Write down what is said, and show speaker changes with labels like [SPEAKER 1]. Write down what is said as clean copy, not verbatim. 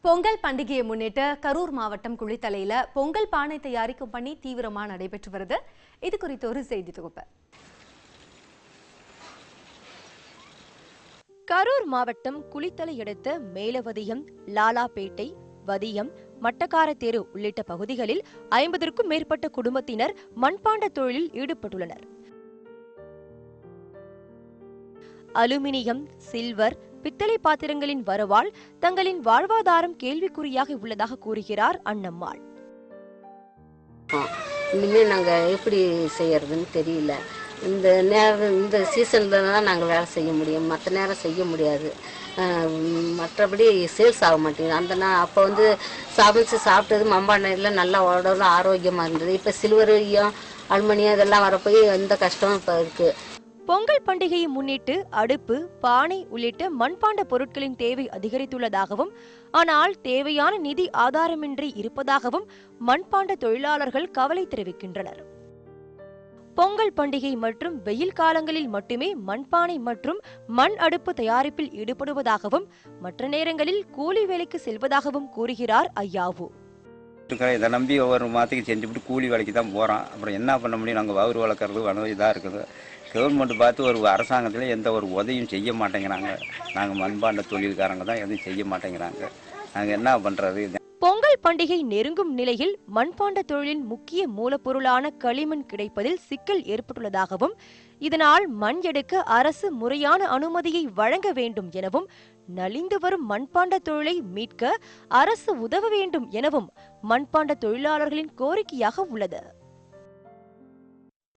[SPEAKER 1] பொங்கல் பண்டிகையை முன்னிட்டு கரூர் மாவட்டம் குளித்தலையில பொங்கல் பானை தயாரிக்கும் பணி தீவிரமா நடைபெற்று வருது. இது குறித்த ஒரு செய்தி தொகுப்பு.
[SPEAKER 2] கரூர் மாவட்டம் குளித்தலை அடுத்த மேலவதியம், லாலாப்பேட்டை, வதியம், மட்டக்கார தெரு உள்ளிட்ட பகுதிகளில் 50க்கும் மேற்பட்ட குடும்பத்தினர் மண்பாண்ட தொழிலில் ஈடுபட்டுள்ளனர். அலுமினியம், சில்வர், பித்தளை பாத்திரங்களின் வரவால் தங்களின் வாழ்வாதாரம் கேள்விக்குறியாக உள்ளதாக கூறுகிறார் அண்ணம்மாள்.
[SPEAKER 3] இனிமேல் நாங்கள் எப்படி செய்யறதுன்னு தெரியல. இந்த சீசன்ல தான் நாங்கள் வேலை செய்ய முடியும், மற்ற நேரம் செய்ய முடியாது. மற்றபடி சேல்ஸ் ஆக மாட்டேங்குது. அப்போ சமைச்சு சாப்பிட்டது மண்பானையில் நல்லா உடம்புல ஆரோக்கியமாக இருந்தது. இப்போ சில்வரையும் அலுமினியம் இதெல்லாம் வரப்போய் எந்த கஷ்டமும் இப்போ இருக்குது.
[SPEAKER 2] பொங்கல் பண்டிகையை முன்னிட்டு அடுப்பு, பானை உள்ளிட்ட மண்பாண்ட பொருட்களின் தேவை அதிகரித்துள்ளதாகவும், ஆனால் தேவையான நிதி ஆதாரமின்றி இருப்பதாகவும் மண்பாண்ட தொழிலாளர்கள் கவலை தெரிவிக்கின்றனர். பொங்கல் பண்டிகை மற்றும் வெயில் காலங்களில் மட்டுமே மண்பானை மற்றும் மண் அடுப்பு தயாரிப்பில் ஈடுபடுவதாகவும், மற்ற நேரங்களில் கூலி வேலைக்கு செல்வதாகவும் கூறுகிறார் ஐயாவு.
[SPEAKER 4] இதை நம்பி ஒவ்வொரு மாதத்துக்கு செஞ்சுவிட்டு கூலி வேலைக்கு தான் போகிறோம். அப்புறம் என்ன பண்ண முடியும்? நாங்கள் வவுறு வளர்க்குறது இதாக இருக்குது. கவர்மெண்ட் பார்த்து ஒரு அரசாங்கத்தில் எந்த ஒரு உதவியும் செய்ய மாட்டேங்கிறாங்க. நாங்கள் மண்பாண்ட தொழில்காரங்க தான் எதுவும் செய்ய மாட்டேங்கிறாங்க. நாங்கள் என்ன பண்ணுறது?
[SPEAKER 2] பொங்கல் பண்டிகை நெருங்கும் நிலையில் மண்பாண்ட தொழிலின் முக்கிய மூலப்பொருளான களிமண் கிடைப்பதில் சிக்கல் ஏற்பட்டுள்ளதாகவும், இதனால் மண் எடுக்க அரசு முறையான அனுமதியை வழங்க வேண்டும் எனவும், நலிந்து வரும் மண்பாண்ட தொழிலை மீட்க அரசு உதவ வேண்டும் எனவும் மண்பாண்ட தொழிலாளர்களின் கோரிக்கையாக உள்ளது.